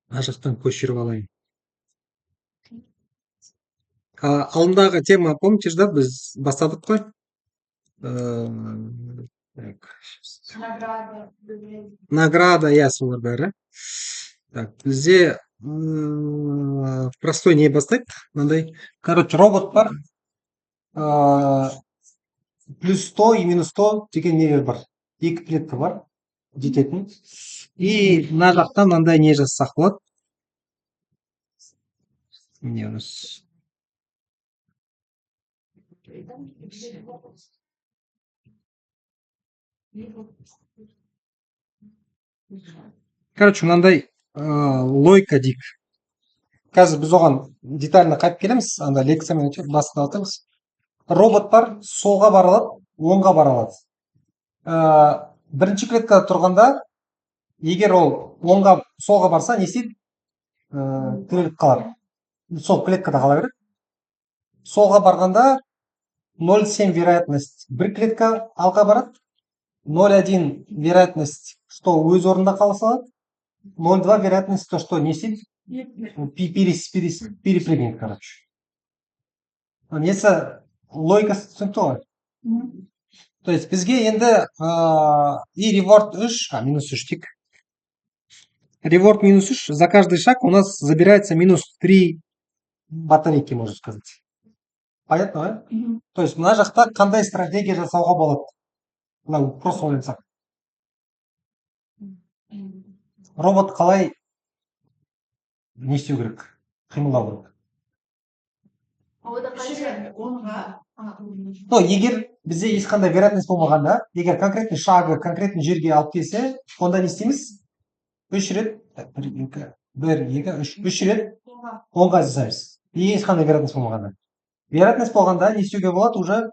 Ана жақтан көшіріп алайын. Алдындағы тема, помнишь, да, біз бастадық қой? Так, награда, иә, солар бәрі. Так, бізде простой не бастайық. Мынандай, короче, робот бар. Плюс 100 и минус 100 деген нелер бар. Екі клетка бар, жететін. И мына жақта мынандай не жазсақ болады. Не у нас? Короче, мынандай логика дейік. Қазір біз оған детально қайтып келеміз. Анда лекциямен бастап жатырмыз. Робот бар, солға бара алады, оңға бара алады. Бірінші клеткада тұрғанда, егер ол оңға, солға барса, не істейді? Тіреліп қалады. Сол клеткада қала береді. Солға барғанда 0,7 вероятность бір клетка алға барады. 0,1 вероятность, что өз орнында қала салады. 0,2 вероятность, то, что не істейді? Перепрыгнет, короче. Несі логикасы түсінікті ғой? То есть бізге енді и реворд 3, минус 3 тик. Реворд минус 3, за каждый шаг у нас забирается минус 3 батарейки, можно сказать. Понятно, да? То есть мына жақта қандай стратегия жасауға болады? Мына просто ойлансақ. Робот қалай не істеу керек? Қимылдау керек. Но егер бізде ешқандай вероятность болмағанда, егер конкретный шагы, конкретный жерге алып келсе, онда не істейміз? 3 рет, 3 рет оңға жасаймыз. Ешқандай вероятность болмағанда. Вероятность болғанда не істеуге болады уже?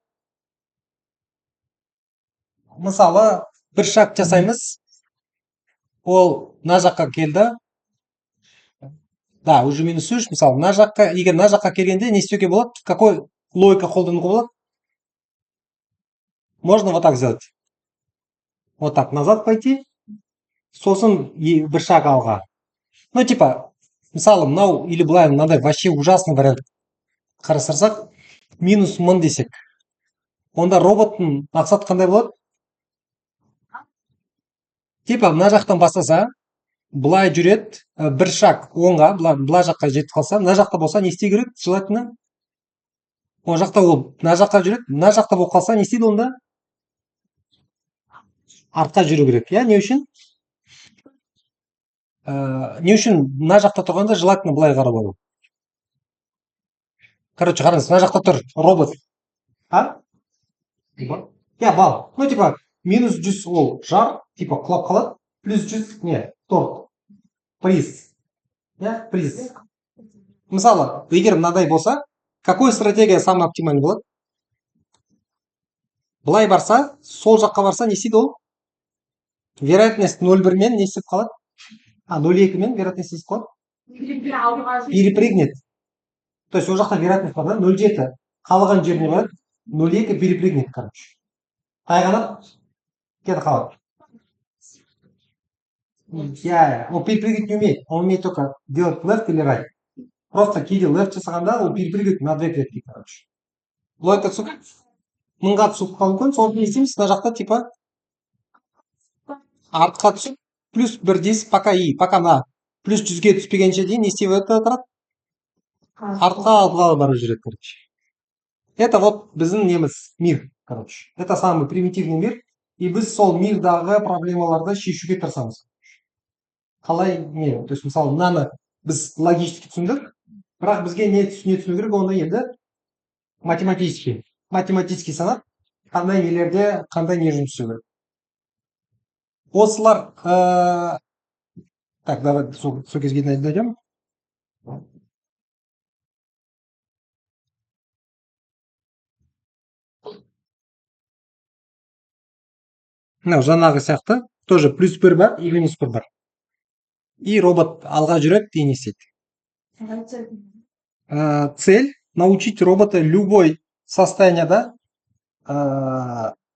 Мысалы, бір шаг жасаймыз, ол мына жаққа келді. Да, уже минус 3, мысалы, мына жаққа, егер мына жаққа келгенде не істеуге болады? Какой логика қолдануға болады? Можно вот так сделать. Вот так назад пойти, сосын бір шаг алға. Ну, типа, мысалы, мынау или былай, мынандай вообще ужасный вариант қарастырсақ, минус 1000 десек. Онда роботтың мақсаты қандай болады? Типа, мына жақтан бастаса, былай жүреді, бір шаг оңға, былай жаққа жетіп қалса, мына жақта болса, не істей керек? Желательно. О жақта ол, мына жаққа жүреді, мына жақта болып қалса, не істейді онда? Артқа жүру керек, иә? Не үшін? Не үшін мына жақта тұрғанда желательно былай қарап алу? Короче, қараңыз, мына жақта тұр робот. Я бал. Ну, типа, минус 100 ол жар, типа, құлап қалады. Плюс 100, не, торт. Приз. Я, приз. Мысалы, егер мынадай болса, какой стратегия самый оптимальный болады? Былай барса, сол жаққа барса, не істейді ол? Вероятность 0,1 мен не істеп қалады? 0,2 мен вероятность не істеп қалады? Перепрыгнет. То есть ол жақта вероятность бар да, 0,7. Қалған жеріне барады, 0,2 перепрыгнет, короче. Тайғанап, кеді қалады. Я, он перепрыгнуть не умеет. Он умеет только делать left или right. Просто кейде left жасағанда, ол перепрыгивает на 2 клетки, короче. Логика түсінікті? 1000-ға түсіп қалу мүмкін, соны не істейміз? Мына жақта, типа, артқа түсіп, плюс 1 дейсіз, пока мына плюс 100-ге түспегенше дейін не істеп отырады? Артқа алдыға барып жүреді, короче. Это вот біздің неміз мир, короче. Это самый примитивный мир. И біз сол мирдағы проблемаларды шешуге тырысамыз. Қалай не? То есть, мысалы, мынаны біз логически түсіндік, бірақ бізге не түсіну керек, онда енді математический санап, қандай нелерде, қандай не жұмыс істеу керек. Осылар, так, давай сол кезге дайдем. Мынау жаңағы сияқты, тоже плюс 1 бар и минус 1 бар. И робот алға жүреді, и не істейді. Цель научить робота любой состоянияда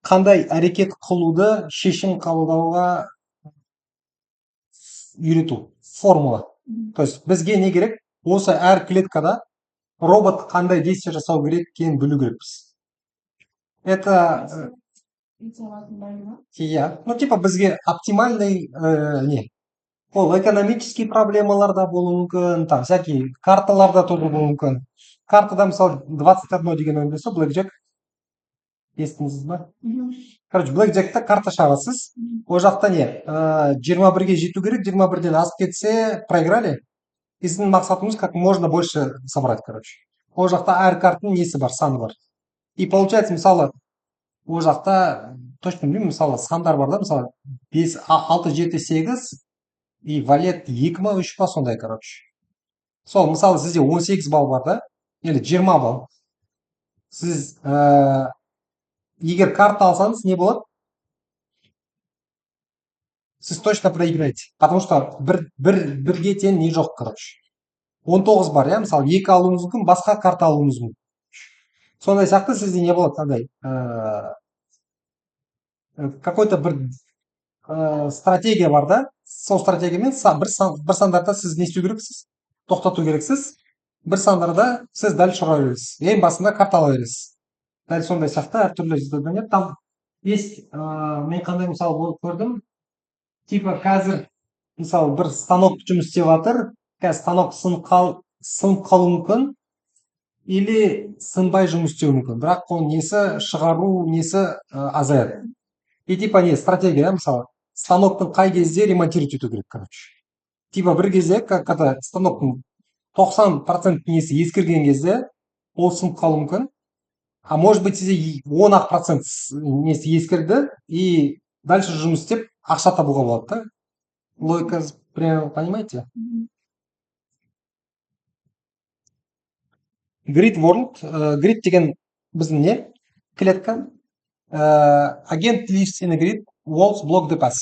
қандай әрекет қылуды шешім қабылдауға үйрету формула. То есть бізге не керек? Осы әр клеткада робот қандай действие жасау керек екенін білу керекпіз. Это иә, ну типа бізге оптимальный не, ол экономический проблемалар да болуы мүмкін, там всякие карталар да тоже болуы мүмкін. Картада мысалы 21 деген ойын болса, блэкджек, естідіңіз ба? Короче, блэкджекта карта шығарасыз. Ол жақта не, 21-ге жету керек, 21-ден асып кетсе проиграли. Біздің мақсатымыз как можно больше собрать, короче. Ол жақта әр картаның несі бар, саны бар. И получается, мысалы, ол жақта точно білмеймін, мысалы сандар бар да, мысалы 5, 6, 7, 8 и валет 2 ма 3 па сондай, короче. Сол мысалы сізде 18 балл бар да, или 20 балл. Сіз егер карта алсаңыз не болады? Сіз точно проиграете. Потому что бірге тең не жоқ, короче. 19 бар, иә, мысалы 2 алуыңыз мүмкін, басқа карта алуыңыз мүмкін. Сондай сияқты сізде не болады андай какой-то бір стратегия бар да, сол стратегиямен бір сандарда сіз не істеу керексіз? Тоқтату керексіз. Бір сандарда сіз дәл шыға бересіз. Ең басында карта ала бересіз. Дәл сондай сияқты әртүрлі задание. Там есть, мен қандай мысал болып көрдім. Типа қазір мысалы бір станок жұмыс істеп жатыр. Қазір станок сынып қалуы мүмкін. Или сынбай жұмыс істеуі мүмкін. Бірақ оның несі шығару несі азаяды. И типа не стратегия, мысалы станоктың қай кезде ремонтировать ету керек, короче. Типа бір кезде, как это станоктың 90% несі ескірген кезде ол сынып қалуы мүмкін. А может быть сізде 10% несі ескірді и дальше жұмыс істеп ақша табуға болады да. Логика, примерно, понимаете? Grid World, grid деген біздің не? Клетка. Agent lives in a grid, walls block the path.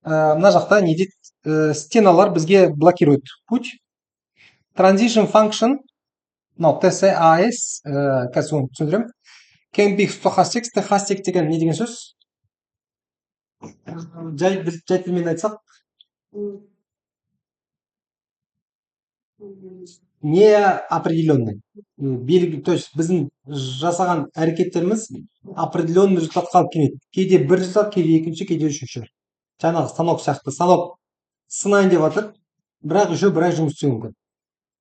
Мына жақта не дейді? Стеналар бізге блокирует путь. Transition function, мынау TCAS, қазір оны түсіндірем. Can be stochastic, stochastic деген не деген сөз? Жай тілмен айтсақ, не определенный. То есть біздің жасаған әрекеттеріміз определенный результатқа алып келеді. Кейде бір результат, кейде екінші, кейде үшінші. Жаңағы станок сияқты. Станок сынайын деп жатыр, бірақ еще бір ай жұмыс істеуі мүмкін.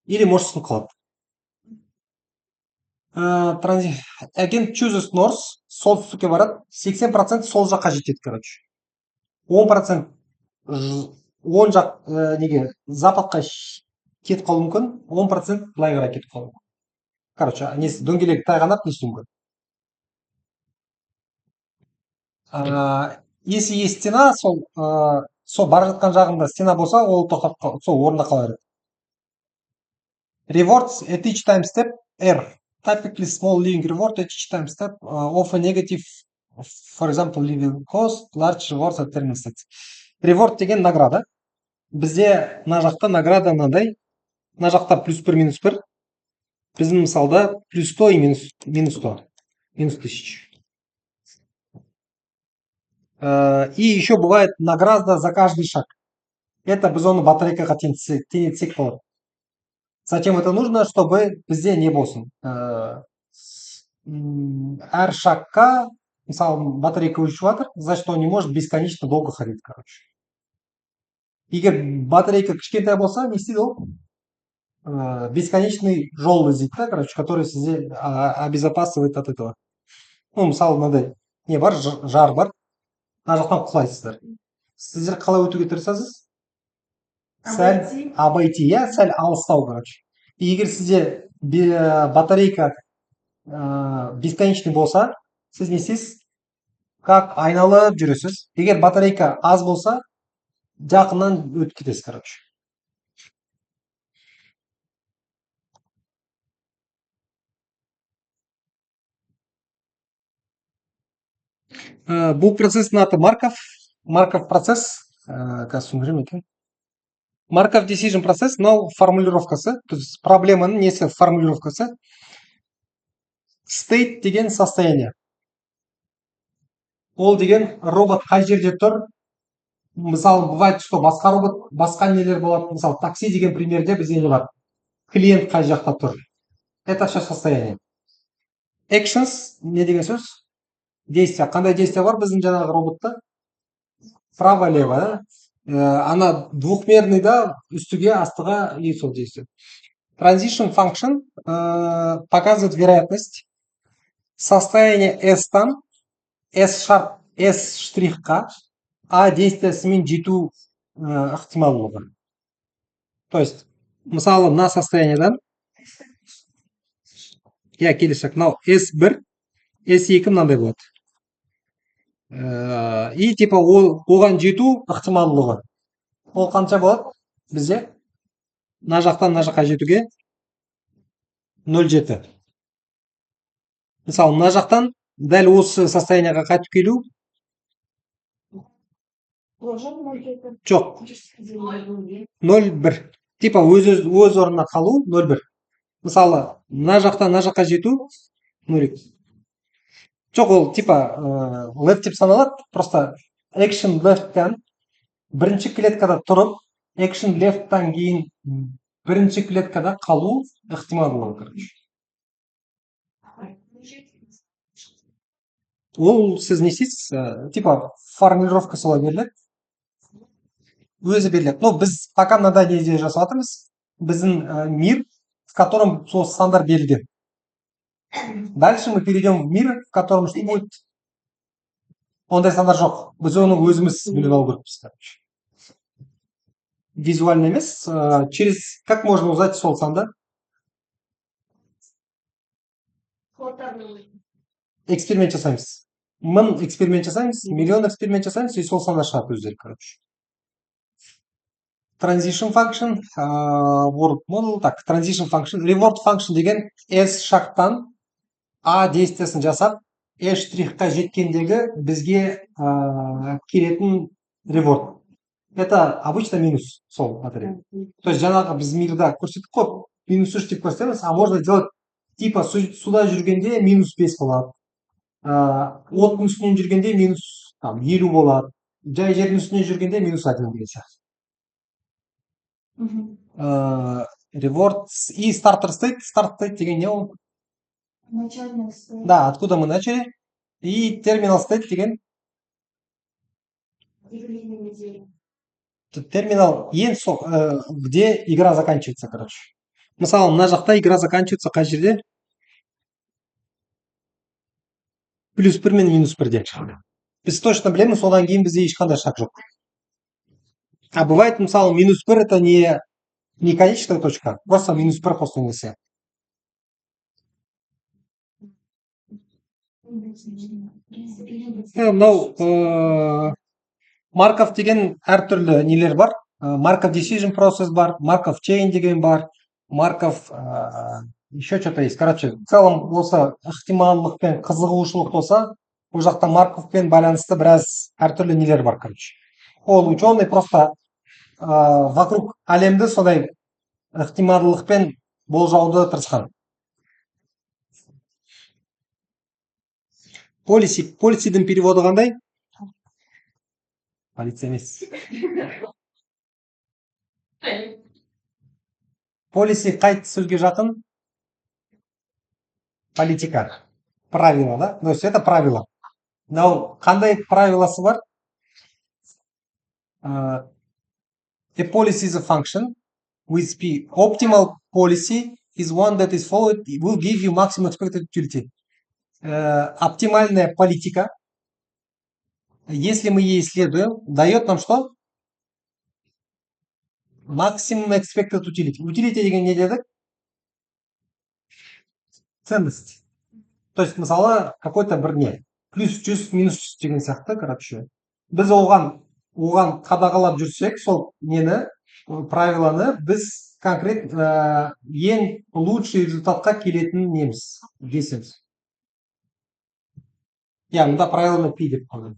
Или может сынып қалады. Agent chooses north, солтүстікке барады, 80% сол жаққа жетеді, короче. 10% 10 жақ неге западқа кетіп қалуы мүмкін, 10% былай қарай кетіп қалуы мүмкін. Короче, несі дөңгелек тайғанап не істеуі мүмкін. Если есть стена, сол бара жатқан жағында стена болса, ол тоқтап сол орнында қала береді. Rewards at each time step R. Typically small living reward at each time step of a negative, for example, living cost, large rewards at terminal state. Reward деген награда. Бізде мына жақта награда мынандай. Мына жақта +1 -1. Біздің мысалда +100 и -100. -1000. И еще бывает награда за каждый шаг. Это біз оны батарейкаға теңетсек болады. Зачем это нужно? Чтобы бізде не болсын. Әр шагқа, мысалы, батарейка өшіп жатыр, значит, он не может бесконечно долго ходить, короче. Егер батарейка кішкентай болса, не істейді ол? Бесконечный жол іздейді, да, короче, который сізде обезопасивает от этого. Ну, мысалы, мынандай не бар, жар бар. Мына жақтан құлайсыздар. Сіздер қалай өтуге тырысасыз? Сәл обойти, иә, сәл алыстау, короче. Егер сізде батарейка бесконечный болса, сіз не істейсіз? Как айналып жүресіз. Егер батарейка аз болса, жақыннан өтіп кетесіз, короче. Бұл процестің аты Марков процесс. Қазір түсіндірем екен. Markov decision процесс, мынау формулировкасы, то есть проблеманың несі формулировкасы. State деген состояние. ол деген робот қай жерде тұр? Мысалы, бывает, что басқа робот, басқа нелер болады. Мысалы, такси деген примерде бізде не бар? Клиент қай жақта тұр? Это все состояние. Actions не деген сөз? Действия. Қандай действия бар біздің жаңағы роботта? Право-лево, да? Ана двухмерный да, үстіге, астыға и сол действие. Transition function показывает вероятность состояние S-тан S штрихқа A действиясымен жету ықтималдылығы. То есть, мысалы, мына состояниедан келесі мынау S1, S2 мынандай болады. И типа оған жету ықтималдылығы. Ол қанша болады? Бізде мына жақтан мына жаққа жетуге 0,7. Мысалы, мына жақтан дәл осы состояниеға қайтып келу жоқ. 0,1. Типа өз орнына қалу 0,1. Мысалы, мына жақтан мына жаққа жету 0,2. Жоқ, ол типа left деп саналады. Просто action left'тан бірінші клеткада тұрып, action left'тан кейін бірінші клеткада қалу ықтимал болады, короче. Ол сіз не істейсіз? Типа формулировка солай беріледі. Өзі беріледі. Но біз пока мынандай неде жасап жатырмыз. Біздің мир, в котором сол стандарт берілген. Дальше мы перейдем в мир, в котором что будет? Ондай стандарт жоқ. Біз оны өзіміз біліп алу керекпіз, короче. Визуально емес, через как можно узнать сол санды? Эксперимент жасаймыз. 1000 эксперимент жасаймыз, миллион эксперимент жасаймыз, и сол сандар шығады өздері, короче. Transition function, word model, так, transition function, reward function деген S шақтан A действиясын жасап, E штрихқа жеткендегі бізге келетін reward. Это обычно минус сол батарея. То есть жаңағы біз мирда көрсеттік қой, минус 3 деп көрсетеміз, а можно сделать типа суда жүргенде минус 5 болады. Оттың үстінен жүргенде минус 50 болады. Жай жердің үстінен жүргенде минус 1 деген сияқты. Reward и starter state. Start state деген не ол? Начальный state. Да, откуда мы начали. И terminal state деген? Терминал ең сол, где игра заканчивается, короче. Мысалы, мына жақта игра заканчивается қай жерде? +1 мен -1-де. Біз точно білеміз, одан кейін бізде ешқандай шаг жоқ. А бывает, мысалы, -1 это не конечная точка, просто -1 қосылмаса. Мынау Markov деген әртүрлі нелер бар. Markov decision process бар, Markov chain деген бар, Markov еще что-то есть. Короче, в целом осы ықтималдық пен қызығушылық болса, бұл жақта Markov пен байланысты біраз әртүрлі нелер бар, короче. Ол ученый просто вокруг әлемді сондай ықтималдылықпен болжауды тырысқан. Полисидің переводы қандай? Полиция емес. Полиси қай сөзге жақын? Политика. Правило, да? То есть это правило. Но қандай правиласы бар? A policy is a function with P. Optimal policy is one that is followed, will give you maximum expected utility. Оптимальная политика, если мы ей следуем, дает нам что? Maximum expected utility. Utility деген не дедік? Ценность. То есть, мысалы, какой-то бір не. Плюс 100, минус 100 деген сияқты, короче. Біз оған қадағалап жүрсек, сол нені, правиланы, біз конкрет ең лучший результатқа келетін неміз, десеміз. Мұнда правиланы пи деп қойған.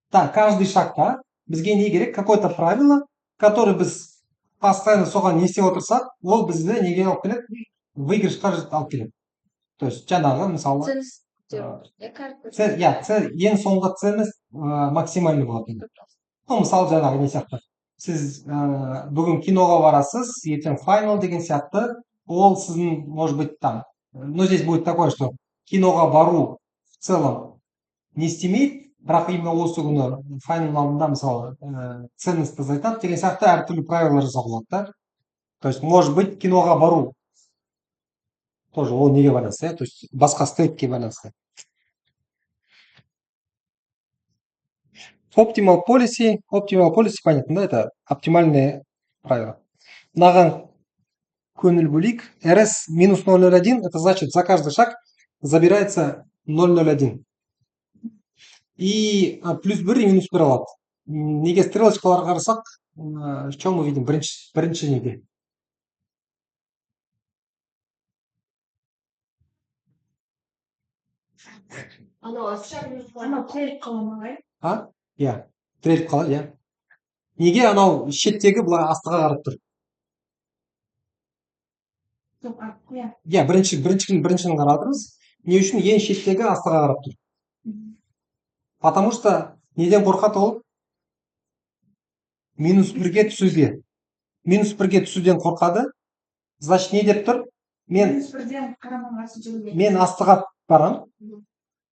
Так, каждый шагта бізге не керек? Какое-то правило, который біз постоянно соған не істеп отырсақ, ол бізді неге алып келеді? Выигрышқа алып келеді. То есть жаңағы мысалы С иә, С ең соңғы С емес, максимальный болатын. Мысалы жаңағы не сияқты. Сіз бүгін киноға барасыз, ертең файнал деген сияқты. Ол сіздің, может быть, там. Но здесь будет такое, что киноға бару в целом не істемейді, бірақ именно осы күні файнал алдында мысалы ценностьті айтады деген сияқты әртүрлі правила жасауға болады да. То есть, может быть, киноға бару тоже ол неге байланысты, то есть басқа стекке байланысты. Optimal policy, понятно, да, это оптимальные правила. Мынаған көңіл бөлейік. RS минус 0,01, это значит, за каждый шаг забирается 0,01. И плюс 1 и минус 1 алады. Неге стрелочкаларға қарасақ, что мы видим? Бірінші неге. Анау тіреліп қала ма, А? Иә, тіреліп қалады, иә. Неге анау шеттегі былай астыға қарап тұр? Иә, біріншінің қарап отырмыз. Не үшін ең шеттегі астыға қарап тұр? Потому что неден қорқады ол? Минус 1-ге түсуге. Минус 1-ге түсуден қорқады. Значит, не деп тұр? Мен астыға барам.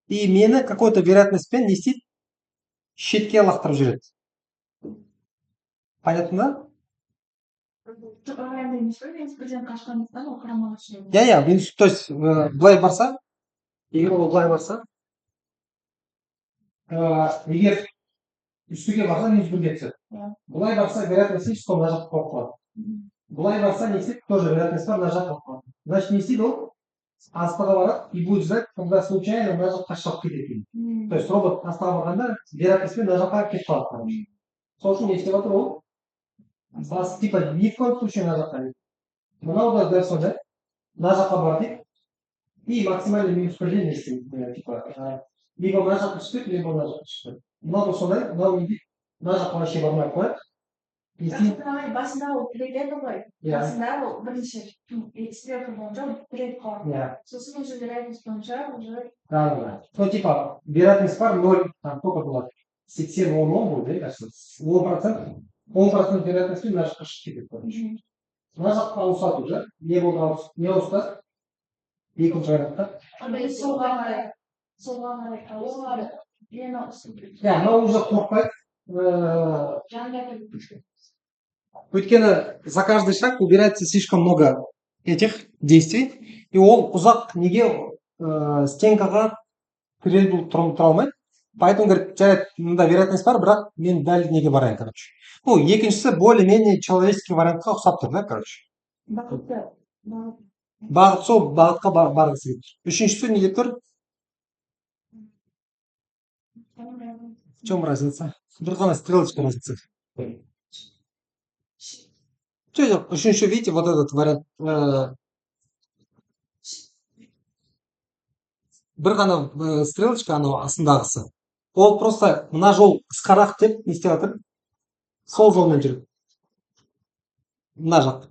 И мені какой-то вероятностьпен не істейді? Шетке лақтырып жібереді. Понятно, да? Иә, то есть былай барса, егер ол былай барса, егер үстіге барса минус 1-ге түседі. Былай барса вероятность есть, что мына жаққа қойып қалады. Былай барса не істейді? Тоже вероятность бар, мына жаққа қойып қалады. Значит, не істейді ол? Астыға барады и будет ждать, когда случайно мына жаққа шығып кетеді. То есть робот астыға барғанда вероятностьпен мына жаққа кетіп қалады. Сол үшін не істеп жатыр ол? Типа ни в коем случае мына жаққа дейді. Мынау да дәл сондай. Мына жаққа бар дейді. И максимальный минус 1-ден не істейді. Типа либо мына жаққа түспейді, либо мына жаққа түспейді. Мынау да сондай. Мынау не дейді? Мына жаққа вообще бармай қояды. Басында ол тіреледі ғой. Басында ол бірінші стрелка бойынша тіреліп қалады. Сосын уже вероятность бойынша уже. Да. Ну, типа, вероятность бар 0, там сколько болады? 87 10 будет, да, кажется? 10% вероятностьпен мына жаққа шығып кетеді. Мына жаққа ауысады уже. Не болды? Не ауысты? Екінші вариантта. Солға қарай ауысады. Иә, мынау уже қорықпайды. Өйткені за каждый шаг убирается слишком много этих действий, и ол ұзақ неге стенкаға тіреліп тұра алмайды. Поэтому говорит, жарайды, мында вероятность бар, бірақ мен дәл неге барайын, короче. Ну, екіншісі более-менее человеческий вариантқа ұқсап тұр, да, короче. Бағыт сол бағытқа барғысы келіп тұр. Үшіншісі не деп тұр? В чем разница? Бір ғана стрелочка разница. Что жоқ? Үшінші, видите, вот этот вариант. Бір ғана стрелочка, анау астындағысы. Ол просто мына жол қысқарақ деп не істеп жатыр? Сол жолмен жүріп. Мына жақ.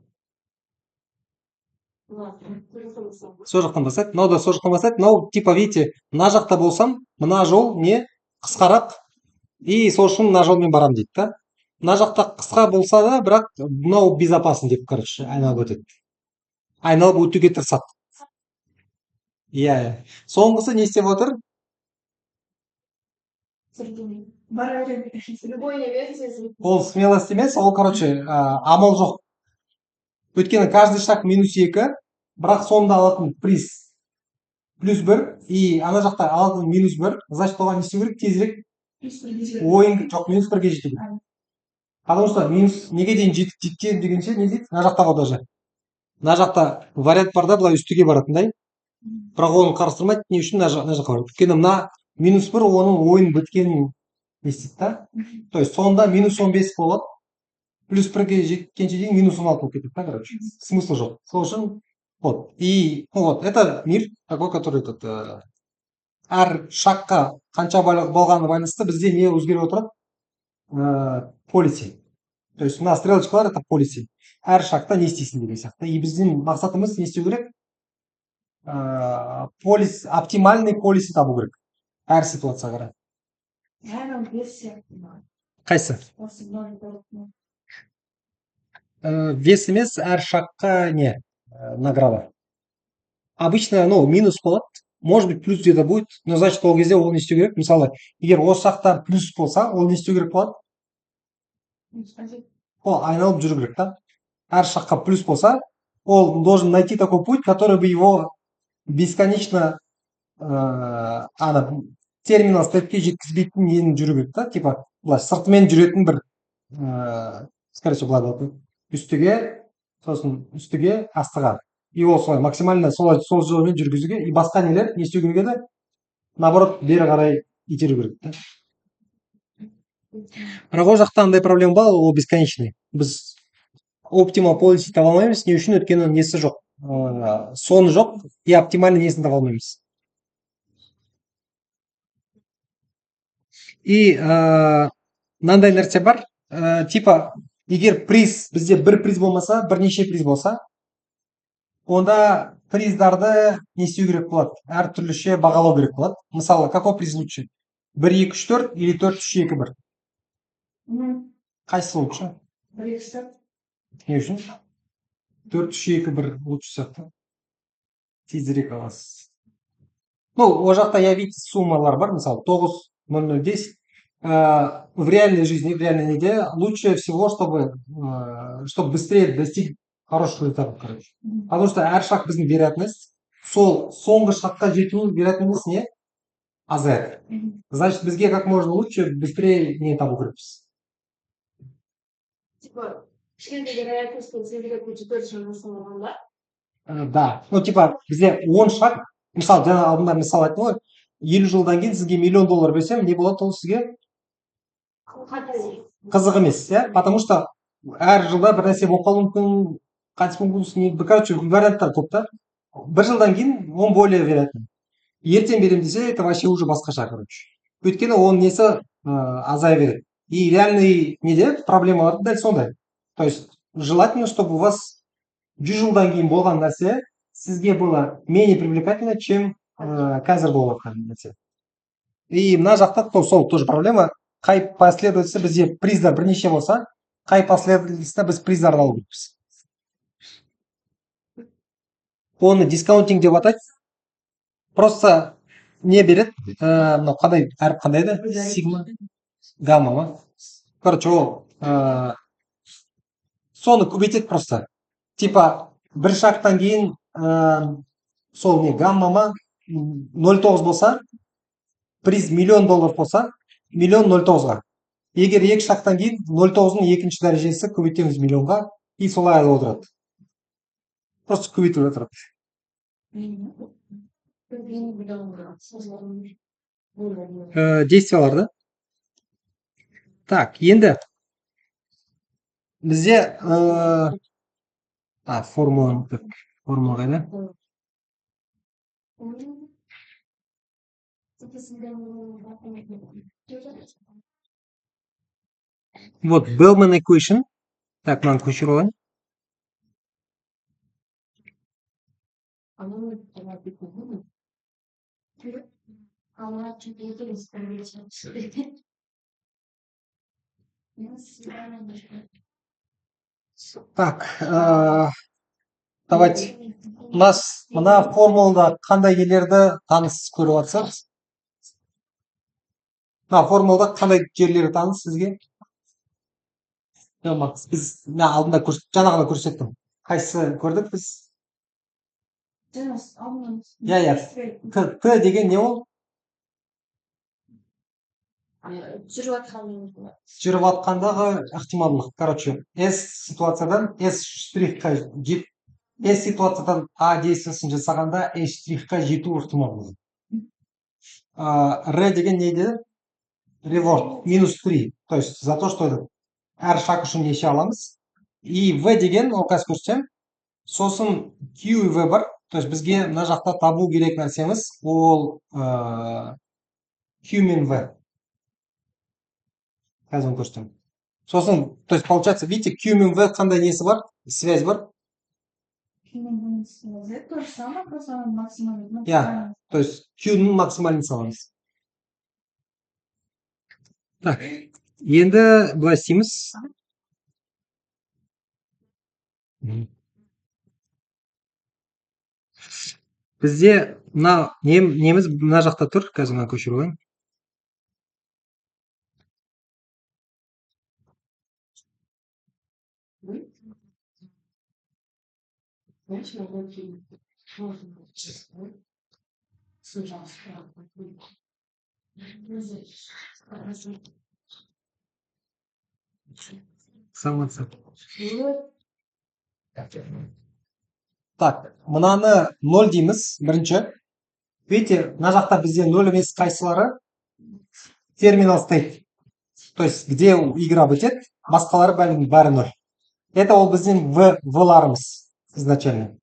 Сол жақтан бастайды. Мынау да сол жақтан бастайды. Мынау, типа, видите, мына жақта болсам, мына жол не қысқарақ, и сол үшін мына жолмен барам дейді, да? Мына жақта қысқа болса да, бірақ мынау безопасын деп, короче, айналып өтеді. Айналып өтуге тырысады. Иә. Соңғысы не істеп отыр? Ол смелость емес, ол, короче, амал жоқ. Өйткені каждый шаг минус 2, бірақ соңында алатын приз плюс 1, и ана жақта алатын минус 1, значит, оған не істеу керек? Тезірек ойын жоқ, минус 1-ге жету керек. Потому что минус неге дейін жеткен дегенше не дейді? Мына жақта ғой даже. Мына жақта вариант бар да, былай үстіге баратындай. Бірақ оны қарастырмайды, не үшін мына жаққа барады? Өйткені мына минус 1 оның ойын біткенін не істейді, да? То есть соңында минус 15 болады. Плюс 1-ге жеткенше дейін минус 16 болып кетеді, да, короче. Смысл жоқ. Сол үшін, вот. И, вот, это мир такой, который этот әр шаққа қанша болғаны байланысты бізде не өзгеріп отырады? Полиси. То есть мына стрелочкалар это полиси. Әр шақта не істейсің деген сияқты. И біздің мақсатымыз не істеу керек? полис, оптимальный полисі табу керек әр ситуацияға қарай. Бәрі бес сияқты ма? Қайсы? Осы нөл болып ма? Вес емес, әр шаққа не награда. Обычно, ну, минус болады. Может быть, плюс где-то будет, но значит, ол кезде ол не істеу керек. Мысалы, егер осы жақта плюс болса, ол не істеу керек болады? Ол айналып жүру керек та. Әр шаққа плюс болса, он должен найти такой путь, который бы его бесконечно ана терминал степке жеткізбейтін нені жүру керек та, типа былай сыртымен жүретін бір скорее всего былай болады, үстіге, сосын үстіге, астыға, и ол солай максимально сол жолмен жүргізуге, и басқа нелер не істеу керек еді, наоборот бері қарай итеру керек та. Бірақ ол жақта андай проблема бар, ол бесконечный. Біз оптимал полиси таба алмаймыз, не үшін? Өйткені несі жоқ, соны жоқ, и оптимальный несін таба алмаймыз. И мынандай нәрсе бар, типа егер приз бізде бір приз болмаса, бірнеше приз болса, онда приздарды не істеу керек болады, әртүрліше бағалау керек болады. Мысалы, какой приз лучше? 1, 2, 3, 4 или 4, 3, 2, 1? Қайсысы лучше? 1, 2, 4. Не үшін? 4, 3, 2, 1 лучше сияқты. Тезірек аласыз. Ну, ол жақта я видите суммалар бар, мысалы 9, 0, 0, 10. В реальной жизни, в реальной неде лучше всего, чтобы быстрее достиг хороших результатов, короче. Потому что әр шақ біздің вероятность, сол соңғы шаққа жету вероятность не? Азаяды. Значит, бізге как можно лучше, быстрее не табу керекпіз. Типа, кішкентай вероятность сендерге жүгір жаңасын алғанда? Да. Ну, типа, бізде 10 шақ, мысалы, жаңа алдында мысал айттым ғой, 50 жылдан кейін сізге $1 миллион берсем, не болады ол сізге? Қызық емес, иә? Потому что әр жылда бір нәрсе болып қалуы мүмкін, қайтыс мүмкін, короче, варианттар көп та. 1 жылдан кейін он более вероятно. Ертең берем десе, это вообще уже басқаша, короче. Өйткені оның несі азая береді. И реальный неде проблемалар дәл сондай. То есть желательно, чтобы у вас 100 жылдан кейін болған нәрсе сізге было менее привлекательно, чем қазір болып жатқан нәрсе. И мына жақта сол тоже проблема. Қай последовательностьта бізде приздар бірнеше болса, қай последовательностьта біз приздарды алу керекпіз. Оны дискаунтинг деп атайды. Просто не береді, мынау қандай әріп қандай еді? Сигма, гамма ма? Короче, ол соны көбейтеді просто. Типа бір шақтан кейін сол не гамма ма 0,9 болса, приз $1 миллион болса, $1 миллион 0,9-ға. Егер екі шақтан кейін 0,9-ның екінші дәрежесі көбейтеміз миллионға, и солай алып отырады. Просто көбейтіп отырады. Действиялар да? Так, енді бізде формула қайда? Вот Bellman equation. Так, мынаны көшіріп алайын. Так, давайте. У нас мына формулада қандай жерлерді таныс көріп жатсаңыз? Мына формулада қандай жерлері таныс сізге? Біз алдында жаңағыда көрсеттім. Қайсы көрдік біз? Иә. Т деген не ол? Жүріп атқандағы ықтималдылық. Короче, S ситуациядан S штрихқа S ситуациядан А действиясын жасағанда S штрихқа жету ықтималдылығы. R деген не деді? Reward, -3. То есть за то, что әр шақ үшін неше аламыз. И V деген, ол қазір көрсетем. Сосын Q и V бар. То есть бізге мына жақта табу керек нәрсеміз, ол Q мен V. Қазір оны көрсетем. Сосын, то есть получается, видите, Q мен V қандай несі бар? Связь бар. Z то же самое, просто максимально. Ну, иә, правильно. то есть Q'нің максималін саламыз. Так, енді былай істейміз. Бізде мына неміз мына жақта тұр, қазір мына көшіріп алайын. Самоцеп. Так, мынаны 0 дейміз, бірінші. Видите, мына жақта бізде 0 емес қайсылары? Терминал state. То есть, где игра бітеді, басқалары бәрі 0. Это ол біздің V-ларымыз изначально.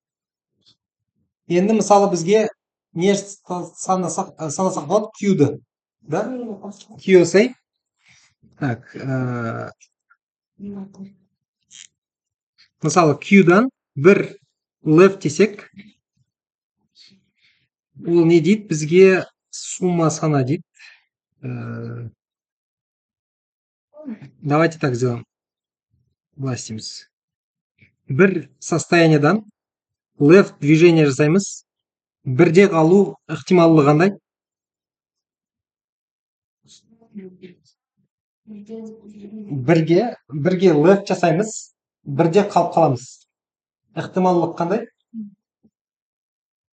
Енді мысалы бізге не санасақ болады? Q'ді. Да? QSA. Так, мысалы Q'дан бір left десек, ол не дейді? Бізге сумма сана дейді. Давайте так сделаем. Былай істейміз. Бір состояниедан left движение жасаймыз. Бірде қалу ықтималлығы қандай? Бірге left жасаймыз. Бірде қалып қаламыз. Ықтималлық қандай?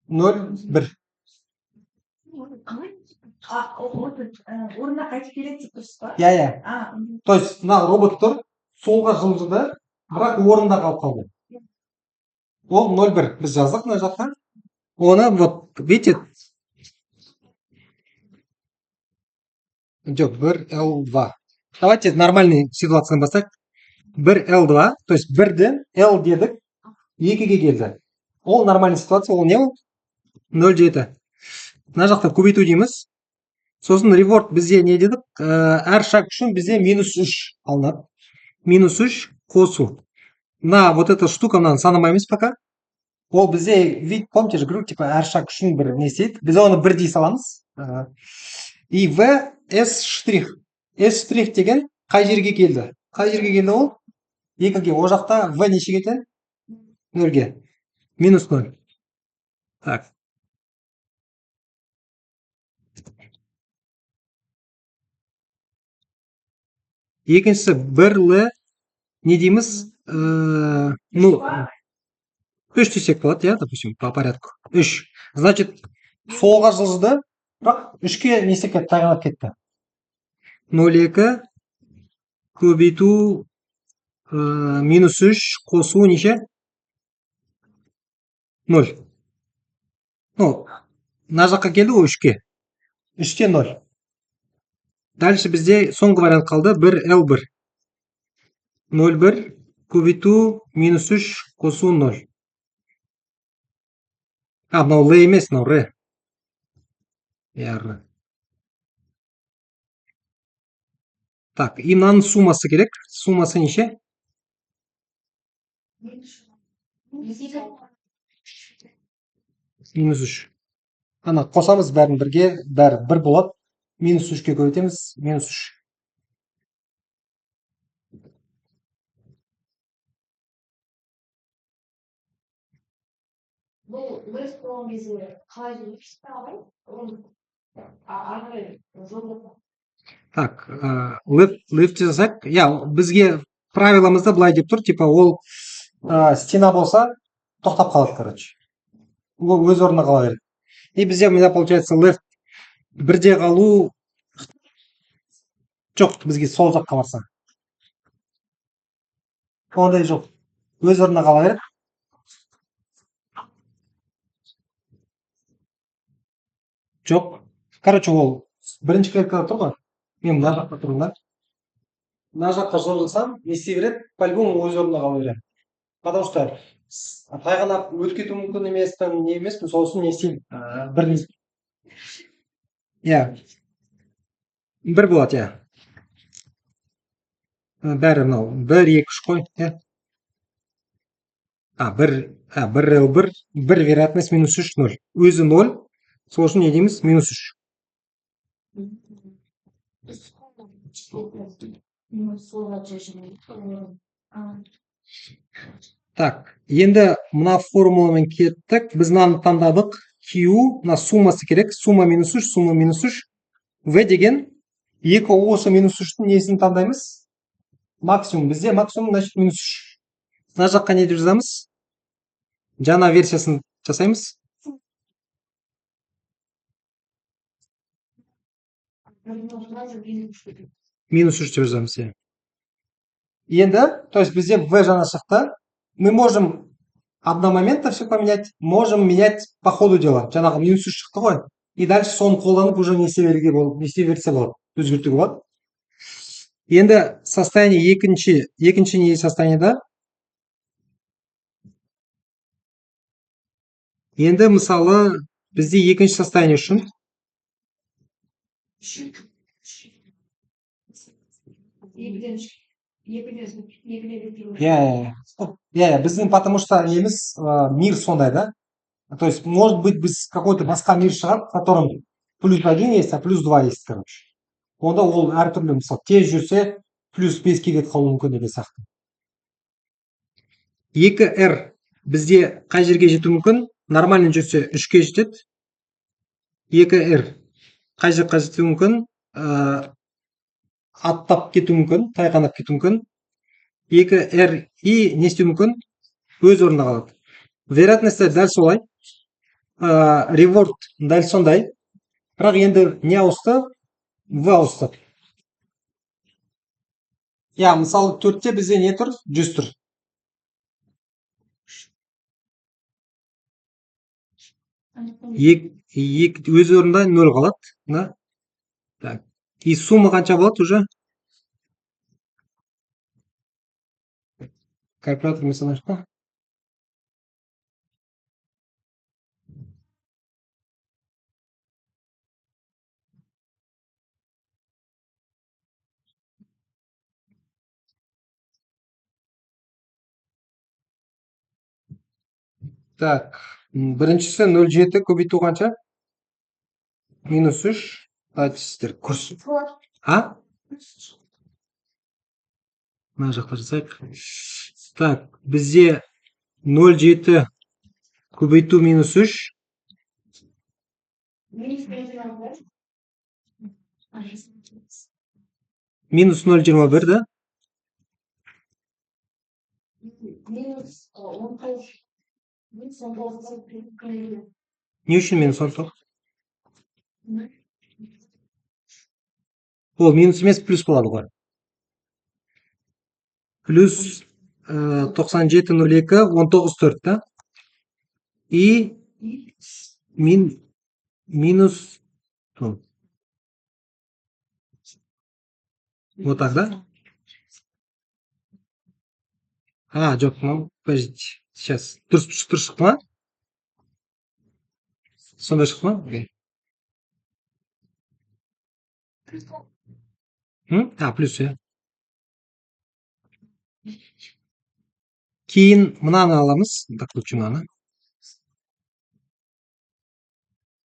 0, 1. Орнына қайтып келеді деп тұрсыз ба? иә. То есть, мына робот тұр, солға жылжыды, бірақ орында қалып қалды. Ол 0, 1. Біз жаздық мына жақта. Оны, вот, видите? Жоқ, 1, L2. Давайте нормальный ситуацияны бастайық. 1, L2, то есть 1-ден L дедік, 2-ге келді. Ол нормальный ситуация, ол не ол? 0,7. Мына жақта көбейту дейміз. Сосын reward бізде не дедік? Әр шаг үшін бізде -3 алынады. -3 қосу. На вот эта штука мынаны санамаймыз пока. Ол бізде вид, помните же, типа әр шаг үшін бір не істейді. Біз оны 1 дей саламыз. И V S штрих. S штрих деген қай жерге келді? Қай жерге келді ол? 2-ге. О жақта V нешеге тең? 0-ге. -0. Так. Екіншісі 1L не дейміз? Ну, 3 десек болады, иә, допустим, по порядку. 3. Значит, солға жылжыды, бірақ 3-ке несі кетті, тағанат кетті. 0,2 көбейту -3 қосу неше? 0. Ну, мына жаққа келді ғой 3-ке. 3-те 0. Дальше бізде соңғы вариант қалды. 1L1. 0,1 көбейту -3 қосу 0. Мынау L емес, мынау R. Яғни. Так, и мынаның суммасы керек. Суммасы неше? -3. Ана қосамыз бәрін бірге, бәрі 1 болады. -3-ке көбейтеміз, -3. Бұл left болған кезде қалай жүріпсіз қалай? Ары Так, left жасақ. Бізге правиламызда былай деп тұр, типа ол стена болса, тоқтап қалады, короче. Ол өз орнына қала береді. И бізде мына получается left 1-де қалу жоқ, бізге сол жаққа барса. Ондай жоқ. Өз орнына қала береді. Жоқ. Короче, ол бірінші клеткада тұр ғой. Мен мына жақта тұрмын да. Мына жаққа жылжысам, не істей береді? По-любому өз орнына қала береді. Потому что тайғанап өтіп кету мүмкін емеспін, не емеспін, сол үшін не істеймін? Иә. 1 болады, иә. Бәрі мынау 1, 2, 3 қой, иә. 1 L1, 1 вероятность минус 3, 0. Өзі 0. Сол үшін не дейміз? Минус 3. Так, енді мына формуламен кеттік. Біз мынаны таңдадық. Q, мына суммасы керек. Сумма минус 3, сумма минус 3. V деген екі осы минус 3-тің несін таңдаймыз? Максимум. Бізде максимум, значит, минус 3. Мына жаққа не деп жазамыз? Жаңа версиясын жасаймыз. Минус 3 деп жазамыз. Енді, то есть бізде V жаңа шықты. Мы можем одномоментно все поменять, можем менять по ходу дела. Жаңағы минус 3 шықты ғой. И дальше соны қолданып уже не істей берсе болады. Өзгертуге болады. Енді состояние екінші не состояниеда? Енді мысалы бізде екінші состояние үшін біздің потому что неміз мир сондай, да? То есть, может быть, біз какой-то басқа мир шығады, в котором плюс 1 есть, а плюс 2 есть, короче. Онда ол әртүрлі, мысалы, тез жүрсе, плюс 5-ке кетіп қалуы мүмкін деген сияқты. 2R бізде қай жерге жету мүмкін? Нормально жүрсе 3-ке жетеді. 2R қай жаққа жету мүмкін? Аттап кету мүмкін, тайғанап кету мүмкін. 2R и не істеу мүмкін? Өз орнына қалады. Вероятность дәл солай. Реворд дәл сондай. Бірақ енді не ауысты? V ауысты. Мысалы 4-те бізде не тұр? 100 тұр. Өз орнында 0 қалады. Так. И сумма қанша болады уже? Калькулятор мысалы ашты. Так, біріншісі 0,7 көбейту қанша? Минус 3. Сіздер көрсін. Мына жақта жасайық. Так, бізде 0,7 көбейту минус 3. Минус 0,21, да? Не үшін минус 19? Ол минус емес, плюс болады ғой. Плюс 97,02, 19,4, да? И минус... Вот так, да? Жоқ, подождите. Сейчас. Дұрыс шықты ма? Сондай шықты ма? Плюс, Кейін мынаны аламыз. Доключу мынаны.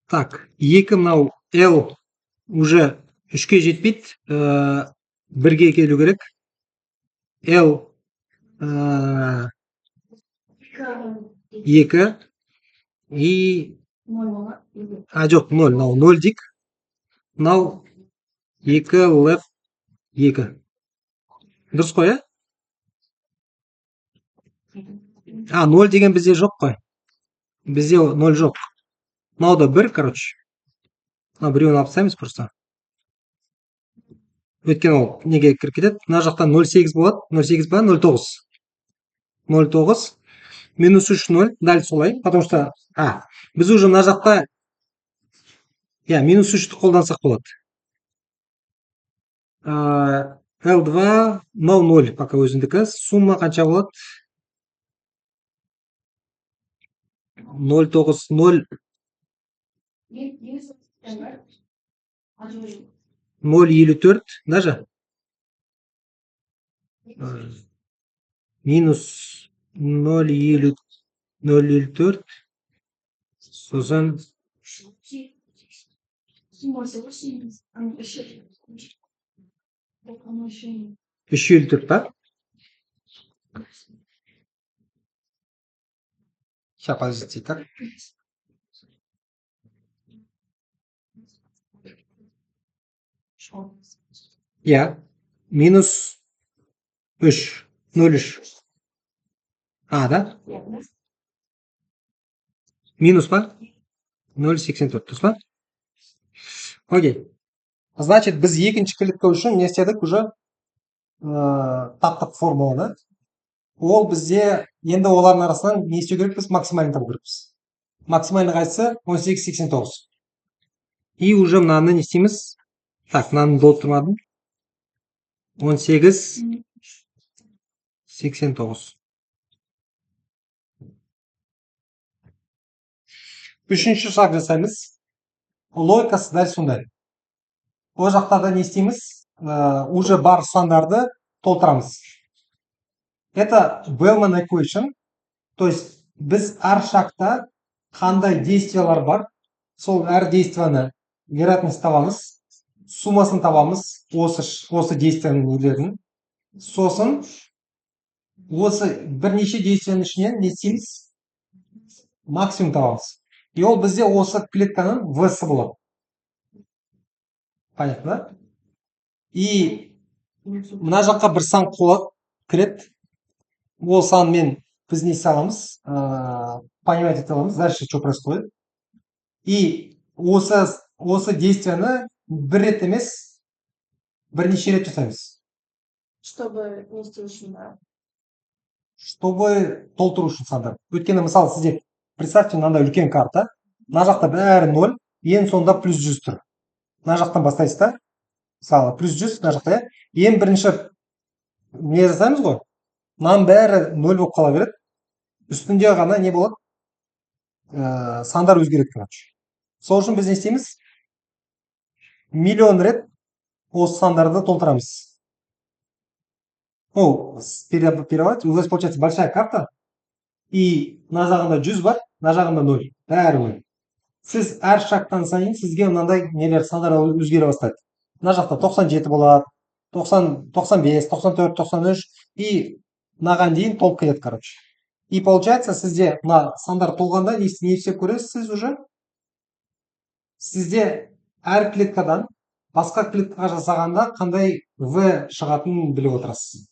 Так, 2 мынау L уже 3-ке жетпейді. 1-ге келу керек. L 2 и... жоқ, 0. Мынау 0 дейік. Мынау 2 left 2. Дұрыс қой, 0 деген бізде жоқ қой. Бізде 0 жоқ. Мынау да 1, короче. Мына біреуін алып тастаймыз просто. Өйткені ол неге кіріп кетеді? Мына жақта 0,8 болады. 0,8 ба? 0,9. 0,9. Минус 3, 0. Дәл солай. Потому что... біз уже мына жақта... минус 3-ті қолдансақ болады. L2, 0, пока өзіндікі. Сумма қанша болады? 0,9, 0. 0,54 даже. Минус 0,54 сосын үш елу төрт па? Сейчас, подождите, так. Иә, минус 3, 0,3. Да? Минус па? 0,84, дұрыс па? Окей. Значит, біз екінші клетка үшін не істедік уже? Таптық формуланы. Ол бізде енді олардың арасынан не істеу керекпіз? Максимальный табу керекпіз. Максимальный қайсысы? 18,89. И уже мынаны не істейміз? Так, мынаны толтырмадым. 18,89. Үшінші шаг жасаймыз. Логикасы дәл сондай. Ол жақтарда не істейміз? Уже бар сандарды толтырамыз. Это Bellman equation. То есть біз әр шақта қандай действиялар бар, сол әр действияны вероятность табамыз, суммасын табамыз, осы действияның нелерін. Сосын осы бірнеше действияның ішінен не істейміз? Максимум табамыз. И ол бізде осы клетканың v-сы болады. Понятно? И мына жаққа бір сан кіреді. Ол санмен біз не аламыз? Понимать ете аламыз, дальше что происходит. И осы действияны бір рет емес, бірнеше рет жасаймыз. Чтобы не істеу үшін ба? Чтобы толтыру үшін сандар. Өйткені мысалы сізде представьте, мынандай үлкен карта. Мына жақта бәрі 0, ең соңында плюс 100 тұр. Мына жақтан бастайсыз да. Мысалы плюс 100 мына жақта. Ең бірінші не жасаймыз ғой? Мынаның бәрі 0 болып қала береді. Үстінде ғана не болады? Сандар өзгереді, короче. Сол үшін біз не істейміз? Миллион рет осы сандарды толтырамыз. Переводить. У вас получается большая карта. И мына жағында 100 бар, мына жағында 0. Бәрі 0. Сіз әр шақтан сайын сізге мынандай нелер сандар өзгере бастайды. Мына жақта 97 болады, 90, 95, 94, 93 и мынаған дейін толып кетеді, короче. И получается сізде мына сандар толғанда не істеп көресіз сіз уже? Сізде әр клеткадан басқа клеткаға жасағанда қандай v шығатынын біліп отырасыз.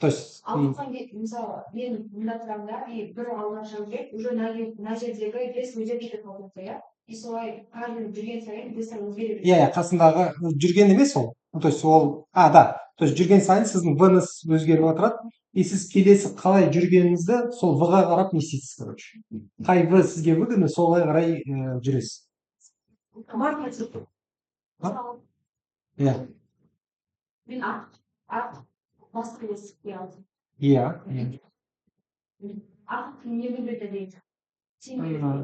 То есть мысалы мен мында тұрамын да, бір алған шамдеп уже мына жердегі вес өзгеріп кетіп қалыпты, иә? И солай каждый жүрген сайын вестер өзгеріп. Иә, қасындағы жүрген емес ол. То есть ол, да. То есть жүрген сайын сіздің v-ңыз өзгеріп отырады. И сіз келесі қалай жүргеніңізді сол v-ға қарап не істейсіз, короче. Қай v сізге выгодно, солай қарай жүресіз. Иә. Мен басқа есікке алдым. Иә. Ақ не біледі дейді.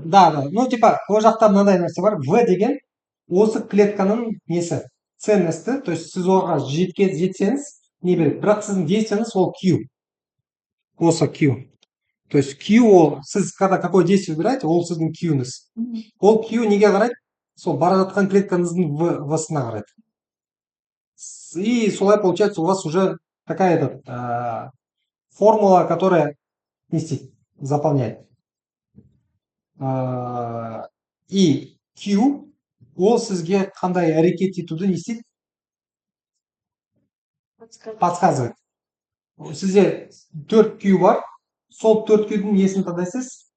Да. Ну, типа, ол жақта мынандай нәрсе бар. V деген осы клетканың несі? Ценності. То есть сіз оған жетсеңіз, не береді? Бірақ сіздің действияңыз ол Q. Осы Q. То есть Q ол, сіз когда какое действие выбираете, ол сіздің Q-іңіз. Ол Q неге қарайды? Сол бара жатқан клеткаңыздың V-сына қарайды. И солай получается у вас уже такая формула, которая заполняет. И Q ол сізге қандай әрекет етуді не істейді? Подсказывает. Сізде 4Q бар. Сол 4Q'дің несін таңдайсыз?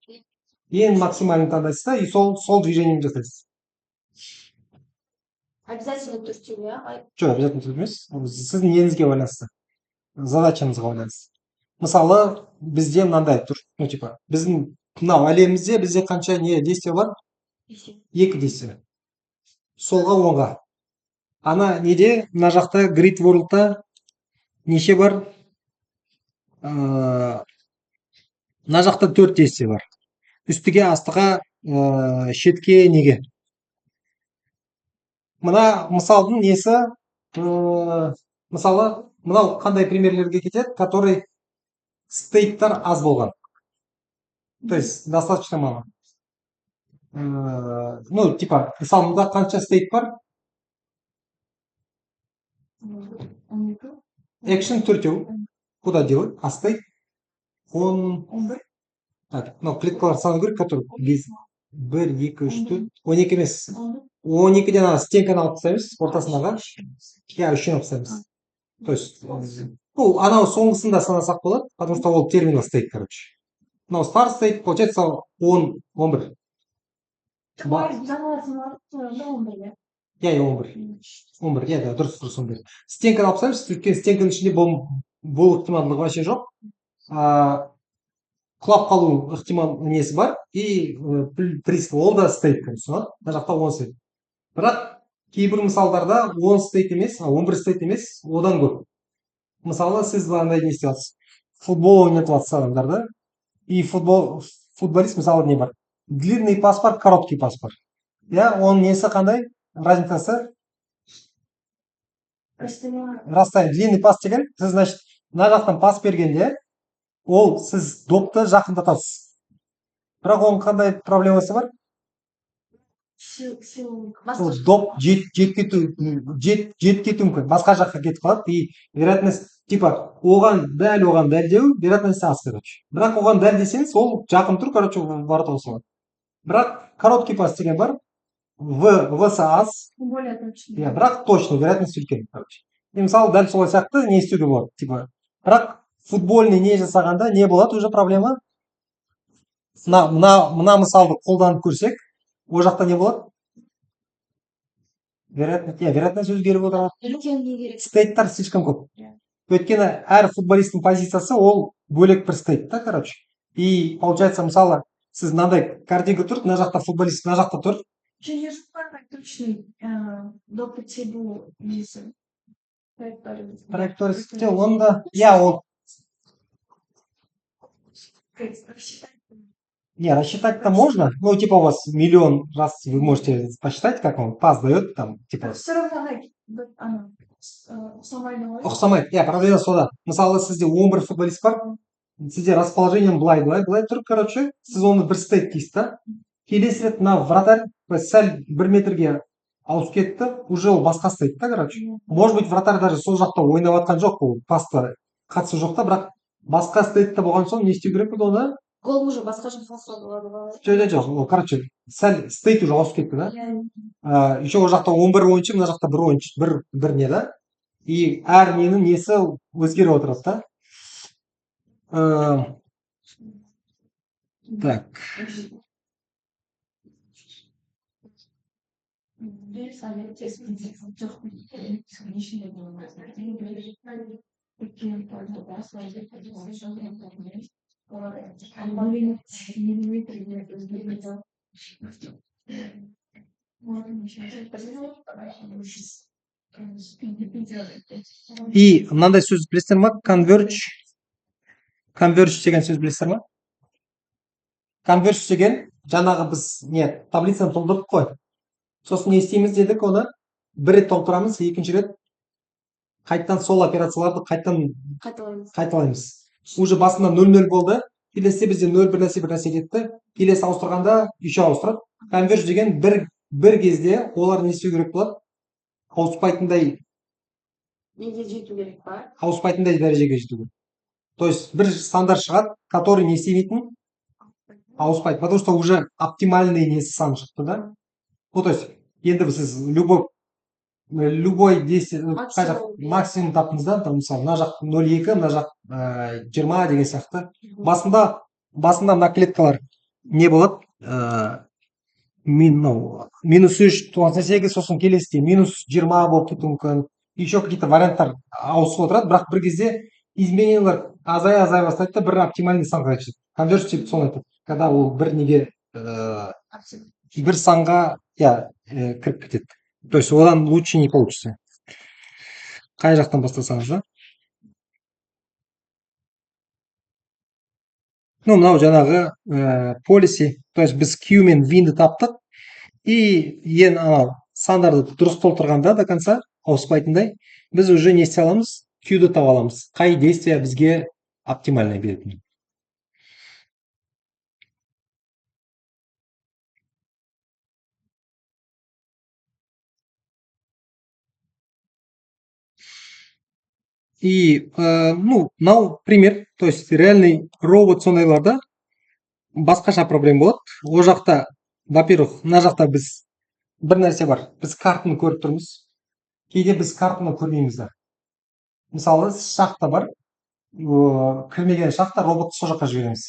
Ең максимальный таңдайсыз да, и сол движениемен жасайсыз. Обязательно 4Q, иә? Жоқ, обязательно 4Q емес. Сіздің неңізге байланысты. Задачаңызға байланысты. Мысалы, бізде мынандай тұр. Ну, типа, біздің мынау әлемімізде бізде қанша не действие бар? 2 действие. Солға, оңға. Ана неде, мына жақта Grid World'та неше бар? Мына жақта 4 действие бар. Үстіге, астыға, шетке, неге. Мына мысалдың несі, мысалы, мынау қандай примерлерге кетеді, который стейттар аз болған. То есть достаточно мало. Ну, типа, мысалы мында қанша стейт бар? Action төртеу. Куда делать? А стейт? Он... Так, мынау клеткалар саны көрейік, который без... 1, 2, 3, 4, 12 емес. 12-ден ана стенканы алып тастаймыз, ортасындағы. Я үшін алып тастаймыз. То есть, бұл анау соңғысында санасақ болады, потому что ол терминал стейт, короче. Мынау start state, получается 10, 11. Я 11. 11, иә, да, дұрыс 11. Стенканы алып тастаймыз, өйткені стенканың ішінде болу ықтималдығы вообще жоқ. Құлап қалу ықтимал несі бар, и принцип ол да стейт, конечно, мына жақта 10 стейт. Бірақ кейбір мысалдарда 10 стейт емес, 11 стейт емес, одан көп. Мысалы, сіз андай не істей аласыз. Футбол ойнатып жатсыз адамдарда, и футболист мысалы не бар? Длинный пас бар, короткий пас бар. Иә, оның несі қандай? Разницасы? Расстояние. Длинный пас деген, сіз, значит, мына жақтан пас бергенде, ол сіз допты жақындатасыз. Бірақ оның қандай проблемасы бар? Доп жетіп кету мүмкін. Басқа жаққа кетіп қалады, и вероятность, типа, оған дәлдеу, вероятность аз, короче. Бірақ оған дәл десеңіз, ол жақын тұр, короче, воротаға салады. Бірақ короткий пас деген бар, В-сы аз, бірақ точно, вероятность үлкен, короче. И мысалы, дәл солай сияқты не істеуге болады, типа. Бірақ футбольный не жасағанда не болады уже проблема? Мына мысалды қолданып көрсек, ол жақта не болады? Вероятность өзгеріп отырады. Стейттар слишком көп. Өйткені әр футболисттің позициясы ол бөлек бір стейт, да, короче. И получается, мысалы, сіз мынандай картинка тұр, мына жақта футболист, мына жақта тұр. Және жұқпандай точный допты тебу несі. Траекториясы, онда, иә, ол... Не, рассчитать-то можно, ну, типа у вас миллион раз вы можете посчитать, как он пас дает, там, типа... Все равно, ұқсамайды, иә, проблема сода. Мысалы, сізде 11 футболист бар, сізде расположением былай тұр, короче, сіз оны бір стейт дейсіз, да? Келесі рет мына вратарь сәл 1 метрге ауысып кетті, уже ол басқа стейт, да, короче. Может быть, вратарь даже сол жақта ойнап жатқан жоқ, ол паста қатысы жоқ та, бірақ басқа стейтте болған соң не істеу керек болды оны? Гол уже басқа жаққа салады. Жоқ, короче, сәл стейт уже ауысып кетті, да? Еще ол жақта 11 ойыншы, мына жақта бір ойыншы, бір не, да? И әр ненің несі өзгеріп отырады, да? Так. И мынандай сөз білесіздер ма? Converge деген сөз білесіздер ма? Converge деген жаңағы біз таблицаны толтырдық қой. Сосын не істейміз дедік оны? Бір рет толтырамыз, екінші рет қайттан сол операцияларды қайталаймыз. Уже басында 0-0 болды. Келесі бізде 0 бір нәрсе кетті. Келесі ауыстырғанда еще ауыстырады. Converge деген бір кезде олар не істеу керек болады? Ауыспайтындай дәрежеге жету керек. То есть бір стандарт шығады, который не істемейтін ауыспайды. Потому что уже оптимальный несі сан шықты, да? Ну, то есть, енді сіз любой действие, максимум таптыңыз, да? Мысалы, мына жақ 0,2, мына жақ 20 деген сияқты. Басында мына клеткалар не болады? -3, 98, сосын келесіде -20 болып кетуі мүмкін. Еще какие-то варианттар ауысып отырады, бірақ бір кезде изменениялар азая бастайды да, бір оптимальный санға жетеді. Конверж деп соны айтады. Когда ол бір неге бір санға кіріп кетеді. То есть одан лучше не получится. Қай жақтан бастасаңыз, да? Ну, мынау жаңағы policy, то есть біз Q мен V-ді таптық, и анау сандарды дұрыс толтырғанда до конца ауыспайтындай, біз уже не істей аламыз? Q-ді таба аламыз. Қай действия бізге оптимальный беретін. И, ну, мынау пример, то есть реальный робот сондайларда басқаша проблема болады. Ол жақта, во-первых, мына жақта біз бір нәрсе бар. Біз картаны көріп тұрмыз. Кейде біз картаны көрмейміз да. Мысалы, шахта бар. Кірмеген шахта роботты сол жаққа жібереміз.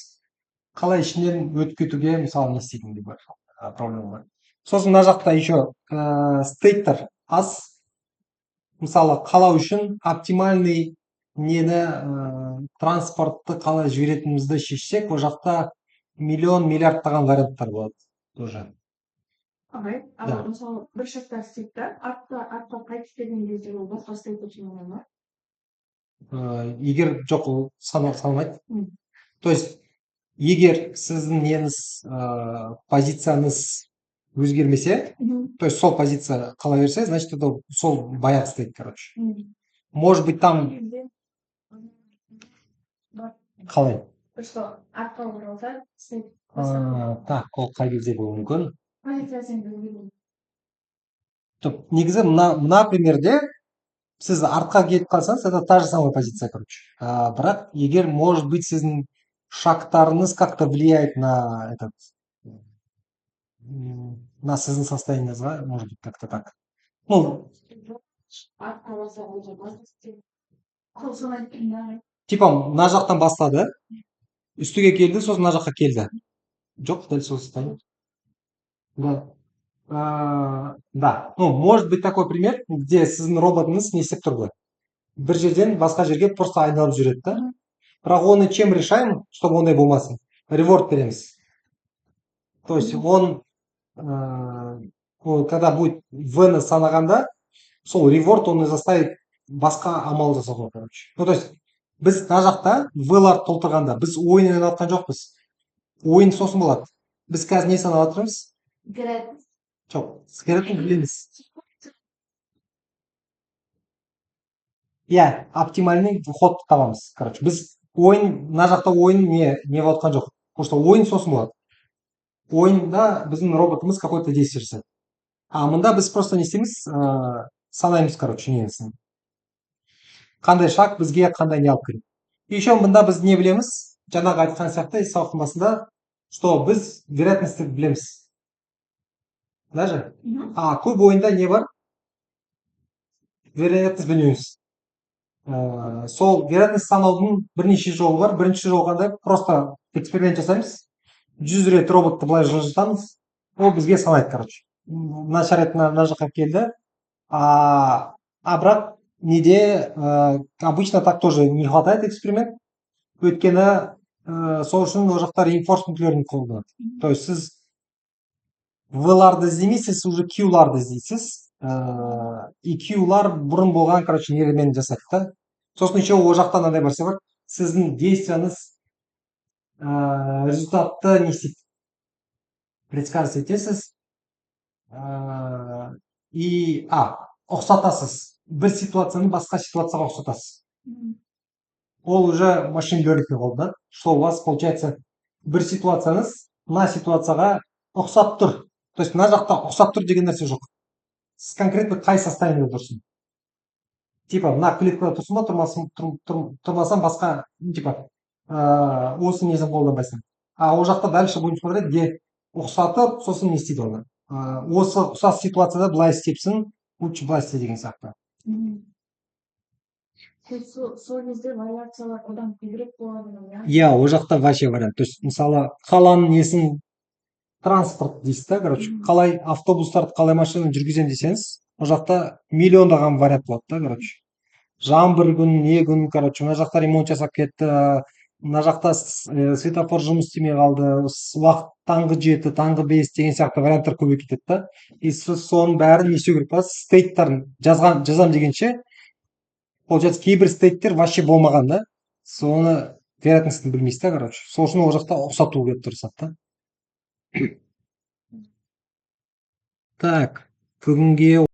Қалай ішінен өтіп кетуге, мысалы, не істейтін бар, проблема бар. Сосын мына жақта еще стейттер аз. Мысалы, қалау үшін оптимальный нені транспортты қалай жіберетінімізді шешсек, ол жақта миллион миллиардтаған варианттар болады тоже. Ағай, Да. мысалы бір шақта істейді да, артқа қайтып келген кезде ол басқа істейді үшін ма? Егер жоқ, ол салмайды. Мгм. То есть егер сіздің неңіз позицияңыз өзгермесе, то есть сол позиция қала берсе, значит это сол баяғы істейді, короче. Может быть там қалай? Просто артқа оралса істейді. Так, ол қай кезде болуы мүмкін? Позициясын білмеймін. Жоқ, негізі мына примерде сіз артқа кетіп қалсаңыз, это та же самая позиция, короче. Бірақ егер, может быть, сіздің шагтарыңыз как-то влияет на этот, на сіздің состояниеңізға, может быть, как-то так. Ну, Артқа барса ол же басқа істейді. Қол соғайды деймін. типа мына жақтан бастады, үстіге келді, сосын мына жаққа келді. Жоқ, дәл сол состояние. Да. Да, ну, может быть такой пример, где сіздің роботыңыз не істеп тұр ғой. Бір жерден басқа жерге просто айналып жүреді да. Бірақ оны чем решаем, чтобы ондай болмасын? Реворд береміз. То есть он, когда будет v-ны санағанда, сол реворд оны заставит басқа амал жасауға, короче. Ну, то есть біз мына жақта v-ларды толтырғанда біз ойын ойнап жатқан жоқпыз. Ойын сосын болады. Біз қазір не санап жатырмыз? Жоқ, сигаретаны білеміз. Иә, оптимальный ход табамыз. Короче, біз ойын, мына жақта ойын не болып жатқан жоқ. Потому что ойын сосын болады. Ойында біздің роботымыз какое-то действие жасайды. А мында біз просто не істейміз? Санаймыз, короче, несін. Қандай шаг бізге қандай не алып келеді. Еще мында біз не білеміз? Жаңағы айтқан сияқты сабақтың басында, что біз вероятностьті білеміз. Даже? Көп ойында не бар? Вероятность білмейміз. Сол вероятность санаудың бірнеше жолы бар. Бірінші жол қандай? Просто эксперимент жасаймыз. 100 рет роботты былай жылжытамыз. Ол бізге санайды, короче. Мына шарет мына жаққа келді. Бірақ неде обычно так тоже не хватает эксперимент. Өйткені сол үшін ол жақта reinforcement learning қолданады. То есть сіз v-ларды іздемейсіз, уже q-ларды іздейсіз. И q-лар бұрын болған, короче, нелермен жасайды да. Сосын еще ол жақта мынандай нәрсе бар. Сіздің действияңыз результатты не істейді? Предсказывать етесіз. И ұқсатасыз. Бір ситуацияны басқа ситуацияға ұқсатасыз. Ол уже машин learning қолданады. Что у вас получается бір ситуацияңыз мына ситуацияға ұқсап тұр. То есть мына жақта ұқсап тұр деген нәрсе жоқ. Сіз конкретно қай состояниеде тұрсың? Типа мына клеткада тұрсың ба, тұрмасаң басқа, типа осы несін қолданбайсың. Ол жақта дальше будем смотреть, где ұқсатып, сосын не істейді оны. Осы ұқсас ситуацияда былай істепсің, лучше былай істе деген сияқты. Сол кезде вариациялар одан көбірек болады. Иә, ол жақта вообще вариант. То есть мысалы қаланың несін транспорт дейсіз да, короче. Қалай автобустарды, қалай машинаны жүргіземін десеңіз, ол жақта миллиондаған вариант болады да, короче. Жаңбыр күн, не күн, короче, мына жақта ремонт жасап кетті, мына жақта светофор жұмыс істемей қалды, уақыт таңғы 7, таңғы 5 деген сияқты варианттар көбейіп кетеді да. И сіз соның бәрін не істеу керек? Стейттарын жазам дегенше, получается, кейбір стейттер вообще болмаған да. Соны вероятностьін білмейсіз да, короче. Сол үшін ол жақта ұқсату керек тұрсады да. Так, бүгінге